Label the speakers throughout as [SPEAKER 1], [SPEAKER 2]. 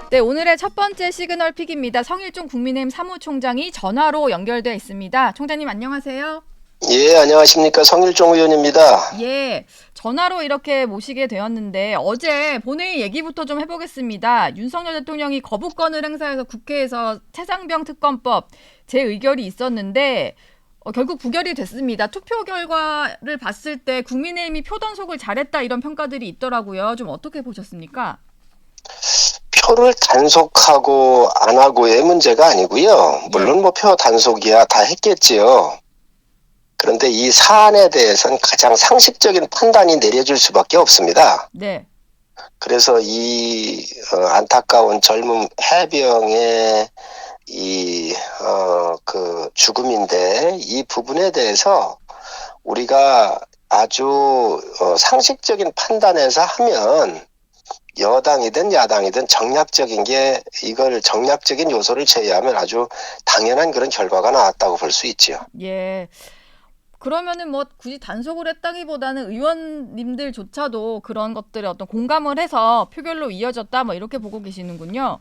[SPEAKER 1] 네, 오늘의 첫 번째 시그널 픽입니다. 성일종 국민의힘 사무총장이 전화로 연결되어 있습니다. 총장님 안녕하세요.
[SPEAKER 2] 예, 안녕하십니까. 성일종 의원입니다.
[SPEAKER 1] 예, 전화로 이렇게 모시게 되었는데 어제 본회의 얘기부터 좀 해보겠습니다. 윤석열 대통령이 거부권을 행사해서 국회에서 최상병 특검법 재의결이 있었는데 결국 부결이 됐습니다. 투표 결과를 봤을 때 국민의힘이 표 단속을 잘했다 이런 평가들이 있더라고요. 좀 어떻게 보셨습니까?
[SPEAKER 2] 표를 단속하고 안 하고의 문제가 아니고요. 물론 뭐 표 단속이야 다 했겠지요. 그런데 이 사안에 대해서는 가장 상식적인 판단이 내려질 수밖에 없습니다.
[SPEAKER 1] 네.
[SPEAKER 2] 그래서 이 안타까운 젊은 해병의 그 죽음인데 이 부분에 대해서 우리가 아주 상식적인 판단에서 하면 여당이든 야당이든 정략적인 요소를 제외하면 아주 당연한 그런 결과가 나왔다고 볼 수 있지요.
[SPEAKER 1] 예. 그러면은 뭐 굳이 단속을 했다기보다는 의원님들조차도 그런 것들에 어떤 공감을 해서 표결로 이어졌다 뭐 이렇게 보고 계시는군요.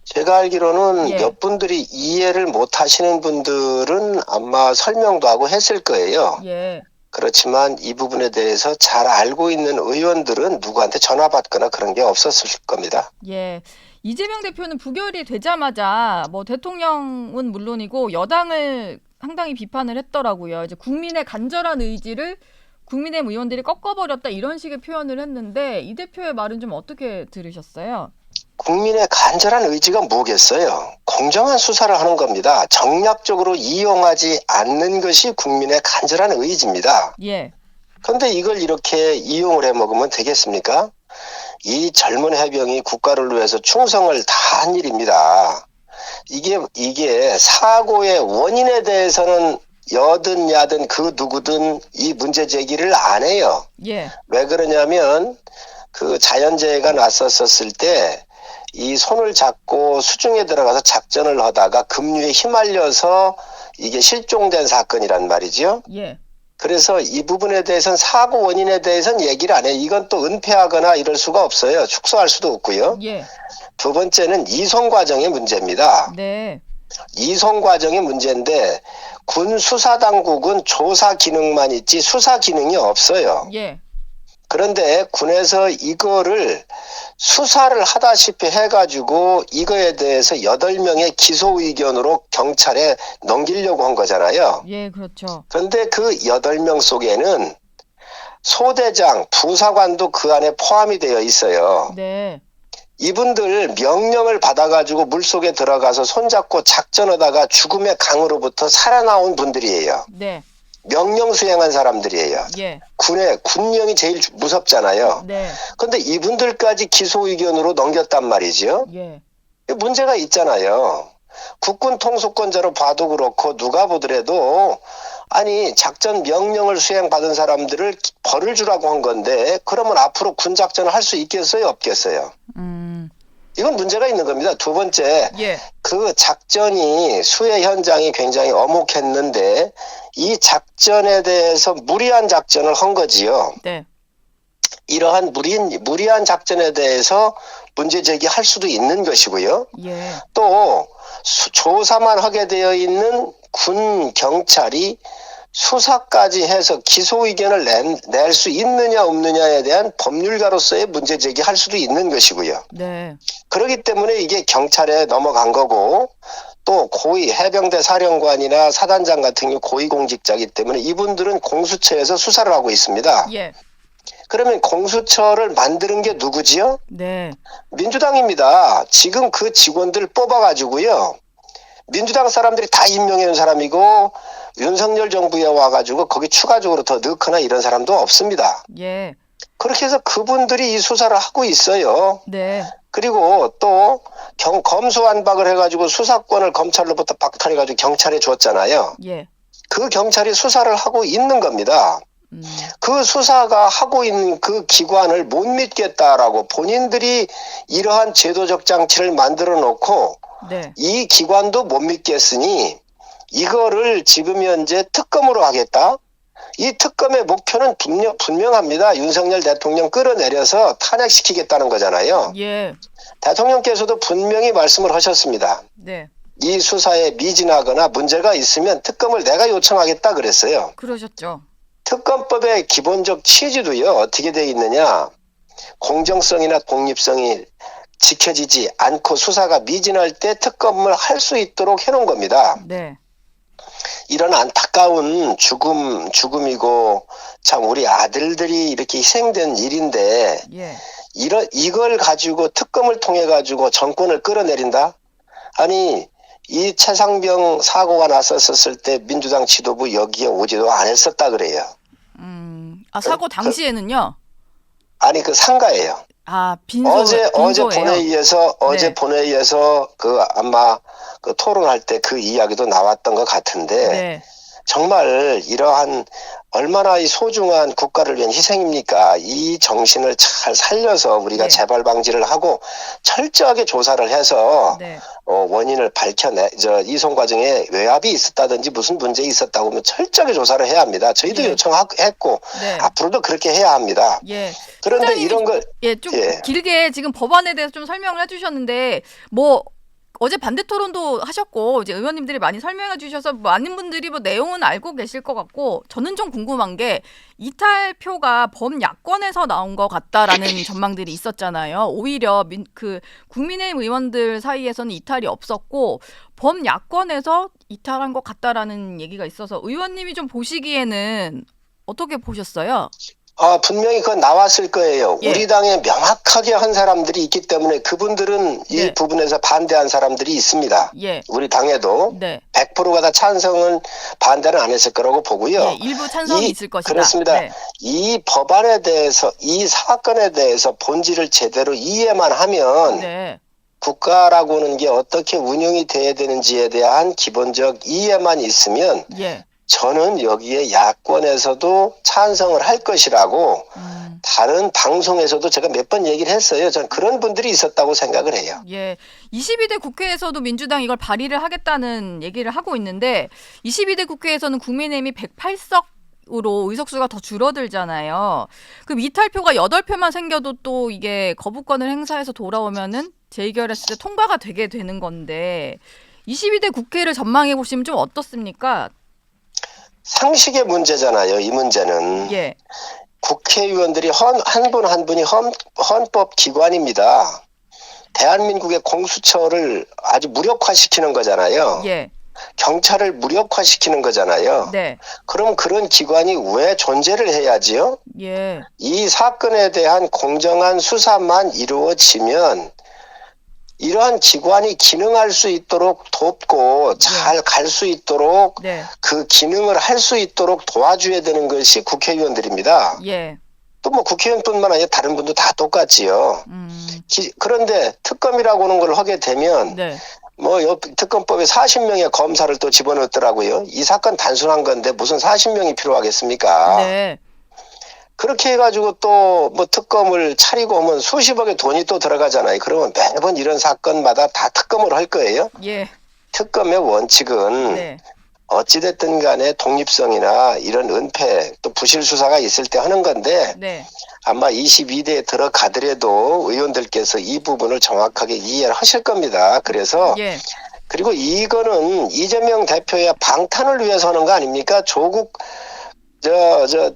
[SPEAKER 2] 제가 알기로는
[SPEAKER 1] 예.
[SPEAKER 2] 몇 분들이 이해를 못 하시는 분들은 아마 설명도 하고 했을 거예요.
[SPEAKER 1] 예.
[SPEAKER 2] 그렇지만 이 부분에 대해서 잘 알고 있는 의원들은 누구한테 전화 받거나 그런 게 없었을 겁니다.
[SPEAKER 1] 예. 이재명 대표는 부결이 되자마자 뭐 대통령은 물론이고 여당을 상당히 비판을 했더라고요. 이제 국민의 간절한 의지를 국민의힘 의원들이 꺾어버렸다 이런 식의 표현을 했는데 이 대표의 말은 좀 어떻게 들으셨어요?
[SPEAKER 2] 국민의 간절한 의지가 뭐겠어요? 공정한 수사를 하는 겁니다. 정략적으로 이용하지 않는 것이 국민의 간절한 의지입니다.
[SPEAKER 1] 예.
[SPEAKER 2] 그런데 이걸 이렇게 이용을 해먹으면 되겠습니까? 이 젊은 해병이 국가를 위해서 충성을 다한 일입니다. 이게 사고의 원인에 대해서는 여든 야든 그 누구든 이 문제 제기를 안 해요.
[SPEAKER 1] 예.
[SPEAKER 2] 왜 그러냐면 그 자연재해가 났었을 때 이 손을 잡고 수중에 들어가서 작전을 하다가 급류에 휘말려서 이게 실종된 사건이란 말이죠.
[SPEAKER 1] 예.
[SPEAKER 2] 그래서 이 부분에 대해서는 사고 원인에 대해서는 얘기를 안 해요. 이건 또 은폐하거나 이럴 수가 없어요. 축소할 수도 없고요.
[SPEAKER 1] 예.
[SPEAKER 2] 두 번째는 이송 과정의 문제입니다.
[SPEAKER 1] 네.
[SPEAKER 2] 이송 과정의 문제인데 군 수사당국은 조사 기능만 있지 수사 기능이 없어요.
[SPEAKER 1] 예.
[SPEAKER 2] 그런데 군에서 이거를 수사를 하다시피 해가지고 이거에 대해서 8명의 기소 의견으로 경찰에 넘기려고 한 거잖아요.
[SPEAKER 1] 예, 그렇죠.
[SPEAKER 2] 그런데 그 8명 속에는 소대장, 부사관도 그 안에 포함이 되어 있어요.
[SPEAKER 1] 네.
[SPEAKER 2] 이분들 명령을 받아가지고 물속에 들어가서 손잡고 작전하다가 죽음의 강으로부터 살아나온 분들이에요.
[SPEAKER 1] 네.
[SPEAKER 2] 명령 수행한 사람들이에요.
[SPEAKER 1] 예.
[SPEAKER 2] 군령이 제일 무섭잖아요.
[SPEAKER 1] 네.
[SPEAKER 2] 그런데 이분들까지 기소 의견으로 넘겼단 말이죠.
[SPEAKER 1] 예.
[SPEAKER 2] 문제가 있잖아요. 국군 통수권자로 봐도 그렇고 누가 보더라도 아니 작전 명령을 수행받은 사람들을 벌을 주라고 한 건데 그러면 앞으로 군 작전을 할 수 있겠어요 없겠어요? 이건 문제가 있는 겁니다. 두 번째,
[SPEAKER 1] 예.
[SPEAKER 2] 그 작전이 수해 현장이 굉장히 엄혹했는데 이 작전에 대해서 무리한 작전을 한 거지요.
[SPEAKER 1] 네.
[SPEAKER 2] 이러한 무리한 작전에 대해서 문제 제기할 수도 있는 것이고요.
[SPEAKER 1] 예.
[SPEAKER 2] 또 조사만 하게 되어 있는 군 경찰이 수사까지 해서 기소 의견을 낼 수 있느냐 없느냐에 대한 법률가로서의 문제 제기할 수도 있는 것이고요.
[SPEAKER 1] 네.
[SPEAKER 2] 그렇기 때문에 이게 경찰에 넘어간 거고 또 고위 해병대 사령관이나 사단장 같은 경우 고위공직자이기 때문에 이분들은 공수처에서 수사를 하고 있습니다.
[SPEAKER 1] 예.
[SPEAKER 2] 그러면 공수처를 만드는 게 누구지요?
[SPEAKER 1] 네.
[SPEAKER 2] 민주당입니다. 지금 그 직원들 뽑아가지고요. 민주당 사람들이 다 임명해 온 사람이고 윤석열 정부에 와가지고 거기 추가적으로 더 넣거나 이런 사람도 없습니다.
[SPEAKER 1] 예.
[SPEAKER 2] 그렇게 해서 그분들이 이 수사를 하고 있어요.
[SPEAKER 1] 네.
[SPEAKER 2] 그리고 또 검수완박을 해가지고 수사권을 검찰로부터 박탈해가지고 경찰에 줬잖아요.
[SPEAKER 1] 예.
[SPEAKER 2] 그 경찰이 수사를 하고 있는 겁니다. 그 수사가 하고 있는 그 기관을 못 믿겠다라고 본인들이 이러한 제도적 장치를 만들어 놓고
[SPEAKER 1] 네.
[SPEAKER 2] 이 기관도 못 믿겠으니 이거를 지금 현재 특검으로 하겠다. 이 특검의 목표는 분명합니다. 윤석열 대통령 끌어내려서 탄핵시키겠다는 거잖아요.
[SPEAKER 1] 예.
[SPEAKER 2] 대통령께서도 분명히 말씀을 하셨습니다.
[SPEAKER 1] 네.
[SPEAKER 2] 이 수사에 미진하거나 문제가 있으면 특검을 내가 요청하겠다 그랬어요.
[SPEAKER 1] 그러셨죠.
[SPEAKER 2] 특검법의 기본적 취지도요. 어떻게 되어 있느냐. 공정성이나 독립성이 지켜지지 않고 수사가 미진할 때 특검을 할 수 있도록 해놓은 겁니다.
[SPEAKER 1] 네.
[SPEAKER 2] 이런 안타까운 죽음이고 참 우리 아들들이 이렇게 희생된 일인데
[SPEAKER 1] 예.
[SPEAKER 2] 이걸 가지고 특검을 통해 가지고 정권을 끌어내린다? 아니 이 최상병 사고가 났었을 때 민주당 지도부 여기에 오지도 않았었다 그래요.
[SPEAKER 1] 사고 당시에는요.
[SPEAKER 2] 아니 그 상가예요.
[SPEAKER 1] 빈소예요.
[SPEAKER 2] 어제 본회의에서 그 아마 그 토론할 때 그 이야기도 나왔던 것 같은데
[SPEAKER 1] 네.
[SPEAKER 2] 정말 이러한 얼마나 이 소중한 국가를 위한 희생입니까? 이 정신을 잘 살려서 우리가
[SPEAKER 1] 네.
[SPEAKER 2] 재발 방지를 하고 철저하게 조사를 해서
[SPEAKER 1] 네.
[SPEAKER 2] 원인을 이송 과정에 외압이 있었다든지 무슨 문제 있었다고 하면 철저하게 조사를 해야 합니다. 저희도
[SPEAKER 1] 예.
[SPEAKER 2] 요청했고
[SPEAKER 1] 네.
[SPEAKER 2] 앞으로도 그렇게 해야 합니다.
[SPEAKER 1] 예.
[SPEAKER 2] 그런데
[SPEAKER 1] 팀장님이
[SPEAKER 2] 이런 걸
[SPEAKER 1] 좀
[SPEAKER 2] 예.
[SPEAKER 1] 길게 지금 법안에 대해서 좀 설명을 해주셨는데 어제 반대 토론도 하셨고 이제 의원님들이 많이 설명해 주셔서 많은 분들이 내용은 알고 계실 것 같고 저는 좀 궁금한 게 이탈표가 범야권에서 나온 것 같다라는 전망들이 있었잖아요. 오히려 국민의힘 의원들 사이에서는 이탈이 없었고 범야권에서 이탈한 것 같다라는 얘기가 있어서 의원님이 좀 보시기에는 어떻게 보셨어요?
[SPEAKER 2] 분명히 그건 나왔을 거예요.
[SPEAKER 1] 예.
[SPEAKER 2] 우리 당에 명확하게 한 사람들이 있기 때문에 그분들은 이
[SPEAKER 1] 네.
[SPEAKER 2] 부분에서 반대한 사람들이 있습니다.
[SPEAKER 1] 예.
[SPEAKER 2] 우리 당에도
[SPEAKER 1] 네.
[SPEAKER 2] 100%가 다 찬성은 반대는 안 했을 거라고 보고요.
[SPEAKER 1] 예, 일부 찬성이 있을 것이다.
[SPEAKER 2] 그렇습니다.
[SPEAKER 1] 네.
[SPEAKER 2] 이 법안에 대해서 이 사건에 대해서 본질을 제대로 이해만 하면
[SPEAKER 1] 네.
[SPEAKER 2] 국가라고 하는 게 어떻게 운영이 돼야 되는지에 대한 기본적 이해만 있으면
[SPEAKER 1] 예.
[SPEAKER 2] 저는 여기에 야권에서도 찬성을 할 것이라고 다른 방송에서도 제가 몇 번 얘기를 했어요. 저는 그런 분들이 있었다고 생각을 해요.
[SPEAKER 1] 예. 22대 국회에서도 민주당이 이걸 발의를 하겠다는 얘기를 하고 있는데 22대 국회에서는 국민의힘이 108석으로 의석수가 더 줄어들잖아요. 그럼 이탈표가 8표만 생겨도 또 이게 거부권을 행사해서 돌아오면은 재의결했을 때 통과가 되게 되는 건데 22대 국회를 전망해 보시면 좀 어떻습니까?
[SPEAKER 2] 상식의 문제잖아요. 이 문제는.
[SPEAKER 1] 예.
[SPEAKER 2] 국회의원들이 한 분 한 분이 헌법 기관입니다. 대한민국의 공수처를 아주 무력화시키는 거잖아요.
[SPEAKER 1] 예.
[SPEAKER 2] 경찰을 무력화시키는 거잖아요.
[SPEAKER 1] 네.
[SPEAKER 2] 그럼 그런 기관이 왜 존재를 해야지요?
[SPEAKER 1] 예.
[SPEAKER 2] 이 사건에 대한 공정한 수사만 이루어지면 이러한 기관이 기능할 수 있도록 돕고 잘 갈 수 있도록
[SPEAKER 1] 네.
[SPEAKER 2] 그 기능을 할 수 있도록 도와줘야 되는 것이 국회의원들입니다.
[SPEAKER 1] 예.
[SPEAKER 2] 또 국회의원뿐만 아니라 다른 분도 다 똑같지요. 그런데 특검이라고 하는 걸 하게 되면
[SPEAKER 1] 네.
[SPEAKER 2] 특검법에 40명의 검사를 또 집어넣더라고요. 이 사건 단순한 건데 무슨 40명이 필요하겠습니까?
[SPEAKER 1] 네.
[SPEAKER 2] 그렇게 해가지고 또 특검을 차리고 오면 수십억의 돈이 또 들어가잖아요. 그러면 매번 이런 사건마다 다 특검을 할 거예요.
[SPEAKER 1] 예.
[SPEAKER 2] 특검의 원칙은
[SPEAKER 1] 네.
[SPEAKER 2] 어찌됐든 간에 독립성이나 이런 은폐 또 부실 수사가 있을 때 하는 건데
[SPEAKER 1] 네.
[SPEAKER 2] 아마 22대에 들어가더라도 의원들께서 이 부분을 정확하게 이해를 하실 겁니다. 그래서
[SPEAKER 1] 예.
[SPEAKER 2] 그리고 이거는 이재명 대표의 방탄을 위해서 하는 거 아닙니까? 조국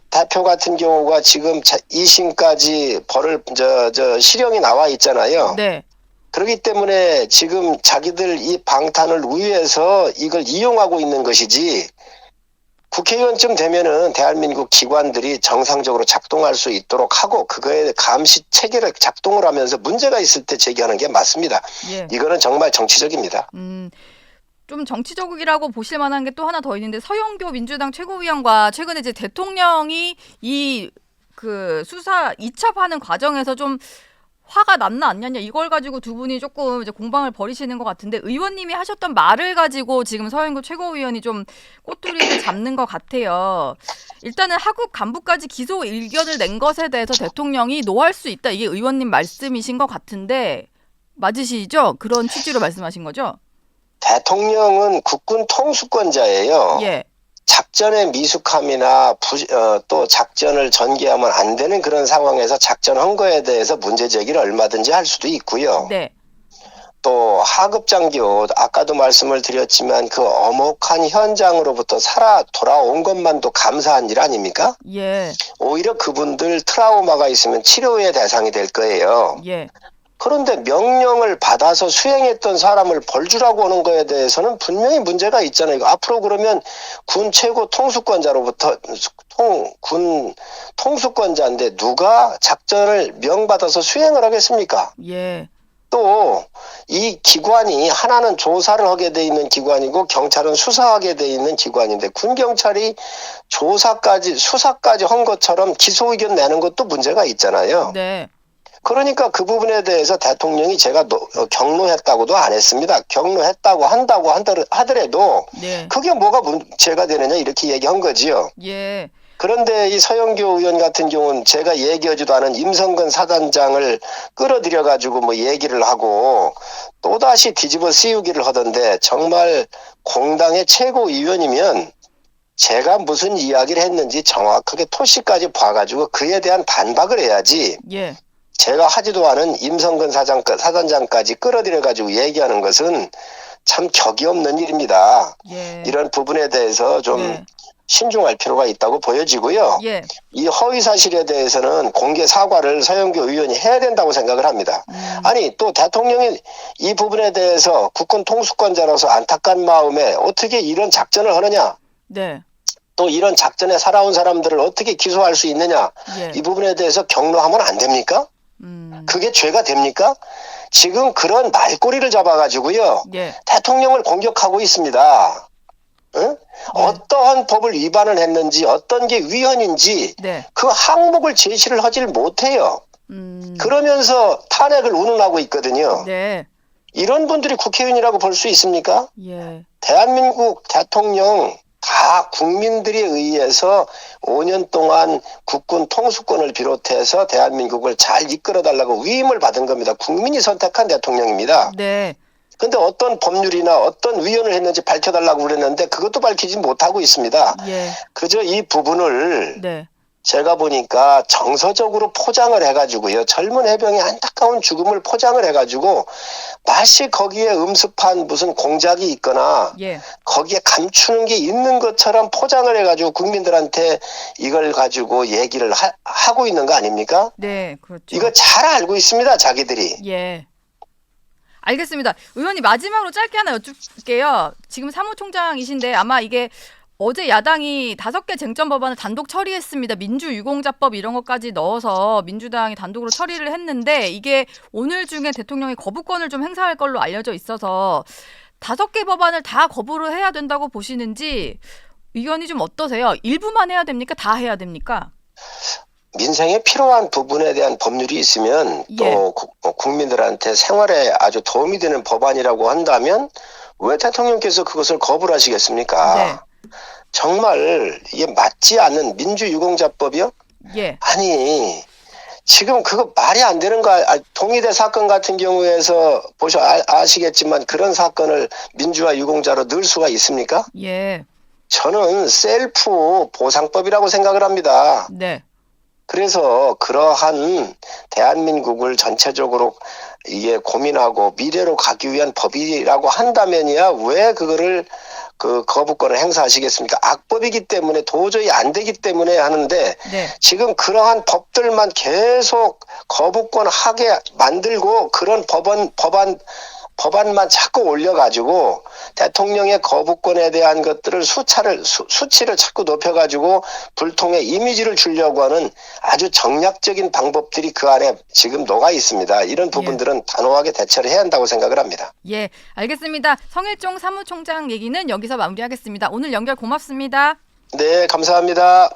[SPEAKER 2] 대표 같은 경우가 지금 2심까지 실형이 나와 있잖아요.
[SPEAKER 1] 네.
[SPEAKER 2] 그렇기 때문에 지금 자기들 이 방탄을 위해서 이걸 이용하고 있는 것이지 국회의원쯤 되면은 대한민국 기관들이 정상적으로 작동할 수 있도록 하고 그거에 감시 체계를 작동을 하면서 문제가 있을 때 제기하는 게 맞습니다.
[SPEAKER 1] 예.
[SPEAKER 2] 이거는 정말 정치적입니다.
[SPEAKER 1] 좀 정치적이라고 보실 만한 게 또 하나 더 있는데 서영교 민주당 최고위원과 최근에 이제 대통령이 이 수사 이첩하는 과정에서 좀 화가 났나 안 났냐 이걸 가지고 두 분이 조금 이제 공방을 벌이시는 것 같은데 의원님이 하셨던 말을 가지고 지금 서영교 최고위원이 좀 꼬투리를 잡는 것 같아요. 일단은 하급 간부까지 기소 의견을 낸 것에 대해서 대통령이 노할 수 있다. 이게 의원님 말씀이신 것 같은데 맞으시죠? 그런 취지로 말씀하신 거죠?
[SPEAKER 2] 대통령은 국군 통수권자예요.
[SPEAKER 1] 예.
[SPEAKER 2] 작전의 미숙함이나 또 작전을 전개하면 안 되는 그런 상황에서 작전한 거에 대해서 문제 제기를 얼마든지 할 수도 있고요.
[SPEAKER 1] 네.
[SPEAKER 2] 또 하급장교 아까도 말씀을 드렸지만 그 엄혹한 현장으로부터 살아 돌아온 것만도 감사한 일 아닙니까?
[SPEAKER 1] 예.
[SPEAKER 2] 오히려 그분들 트라우마가 있으면 치료의 대상이 될 거예요.
[SPEAKER 1] 예.
[SPEAKER 2] 그런데 명령을 받아서 수행했던 사람을 벌주라고 하는 거에 대해서는 분명히 문제가 있잖아요. 앞으로 그러면 군 최고 통수권자로부터 군 통수권자인데 누가 작전을 명받아서 수행을 하겠습니까?
[SPEAKER 1] 예.
[SPEAKER 2] 또 이 기관이 하나는 조사를 하게 돼 있는 기관이고 경찰은 수사하게 돼 있는 기관인데 군 경찰이 조사까지 수사까지 한 것처럼 기소 의견 내는 것도 문제가 있잖아요.
[SPEAKER 1] 네.
[SPEAKER 2] 그러니까 그 부분에 대해서 대통령이 제가 경로했다고도 안 했습니다. 경로했다고 한다고 하더라도
[SPEAKER 1] 네.
[SPEAKER 2] 그게 뭐가 문제가 되느냐 이렇게 얘기한 거지요.
[SPEAKER 1] 예.
[SPEAKER 2] 그런데 이 서영교 의원 같은 경우는 제가 얘기하지도 않은 임성근 사단장을 끌어들여 가지고 뭐 얘기를 하고 또다시 뒤집어 씌우기를 하던데 정말 공당의 최고위원이면 제가 무슨 이야기를 했는지 정확하게 토시까지 봐가지고 그에 대한 반박을 해야지.
[SPEAKER 1] 예.
[SPEAKER 2] 제가 하지도 않은 임성근 사단장까지 끌어들여 가지고 얘기하는 것은 참 격이 없는 일입니다.
[SPEAKER 1] 예.
[SPEAKER 2] 이런 부분에 대해서 좀
[SPEAKER 1] 예.
[SPEAKER 2] 신중할 필요가 있다고 보여지고요.
[SPEAKER 1] 예.
[SPEAKER 2] 이 허위 사실에 대해서는 공개 사과를 서영교 의원이 해야 된다고 생각을 합니다. 아니 또 대통령이 이 부분에 대해서 국군 통수권자로서 안타까운 마음에 어떻게 이런 작전을 하느냐,
[SPEAKER 1] 네.
[SPEAKER 2] 또 이런 작전에 살아온 사람들을 어떻게 기소할 수 있느냐,
[SPEAKER 1] 예.
[SPEAKER 2] 이 부분에 대해서 경로하면 안 됩니까? 그게 죄가 됩니까? 지금 그런 말꼬리를 잡아가지고요.
[SPEAKER 1] 예.
[SPEAKER 2] 대통령을 공격하고 있습니다. 응? 어떠한 법을 위반을 했는지 어떤 게 위헌인지
[SPEAKER 1] 네.
[SPEAKER 2] 그 항목을 제시를 하질 못해요. 그러면서 탄핵을 운운하고 있거든요.
[SPEAKER 1] 네.
[SPEAKER 2] 이런 분들이 국회의원이라고 볼 수 있습니까?
[SPEAKER 1] 예.
[SPEAKER 2] 대한민국 대통령 다 국민들에 의해서 5년 동안 국군 통수권을 비롯해서 대한민국을 잘 이끌어달라고 위임을 받은 겁니다. 국민이 선택한 대통령입니다.
[SPEAKER 1] 네.
[SPEAKER 2] 근데 어떤 법률이나 어떤 위헌을 했는지 밝혀달라고 그랬는데 그것도 밝히지 못하고 있습니다.
[SPEAKER 1] 예.
[SPEAKER 2] 그저 이 부분을
[SPEAKER 1] 네.
[SPEAKER 2] 제가 보니까 정서적으로 포장을 해가지고요. 젊은 해병의 안타까운 죽음을 포장을 해가지고 마치 거기에 음습한 무슨 공작이 있거나
[SPEAKER 1] 예.
[SPEAKER 2] 거기에 감추는 게 있는 것처럼 포장을 해가지고 국민들한테 이걸 가지고 얘기를 하고 있는 거 아닙니까?
[SPEAKER 1] 네. 그렇죠.
[SPEAKER 2] 이거 잘 알고 있습니다. 자기들이.
[SPEAKER 1] 예. 알겠습니다. 의원님 마지막으로 짧게 하나 여쭙게요. 지금 사무총장이신데 아마 이게 어제 야당이 5개 쟁점 법안을 단독 처리했습니다. 민주유공자법 이런 것까지 넣어서 민주당이 단독으로 처리를 했는데 이게 오늘 중에 대통령이 거부권을 좀 행사할 걸로 알려져 있어서 5개 법안을 다 거부를 해야 된다고 보시는지 의견이 좀 어떠세요? 일부만 해야 됩니까? 다 해야 됩니까?
[SPEAKER 2] 민생에 필요한 부분에 대한 법률이 있으면 또
[SPEAKER 1] 예.
[SPEAKER 2] 국민들한테 생활에 아주 도움이 되는 법안이라고 한다면 왜 대통령께서 그것을 거부를 하시겠습니까?
[SPEAKER 1] 네.
[SPEAKER 2] 정말 이게 맞지 않는 민주유공자법이요?
[SPEAKER 1] 예.
[SPEAKER 2] 아니 지금 그거 말이 안 되는 거 동의대 사건 같은 경우에서 아시겠지만 그런 사건을 민주화 유공자로 넣을 수가 있습니까?
[SPEAKER 1] 예.
[SPEAKER 2] 저는 셀프 보상법이라고 생각을 합니다.
[SPEAKER 1] 네.
[SPEAKER 2] 그래서 그러한 대한민국을 전체적으로 이게 고민하고 미래로 가기 위한 법이라고 한다면이야 왜 그거를 그 거부권을 행사하시겠습니까? 악법이기 때문에 도저히 안 되기 때문에 하는데
[SPEAKER 1] 네.
[SPEAKER 2] 지금 그러한 법들만 계속 거부권 하게 만들고 그런 법안만 자꾸 올려가지고 대통령의 거부권에 대한 것들을 수치를 자꾸 높여가지고 불통의 이미지를 주려고 하는 아주 정략적인 방법들이 그 안에 지금 녹아 있습니다. 이런 부분들은 단호하게 대처를 해야 한다고 생각을 합니다.
[SPEAKER 1] 예, 알겠습니다. 성일종 사무총장 얘기는 여기서 마무리하겠습니다. 오늘 연결 고맙습니다.
[SPEAKER 2] 네, 감사합니다.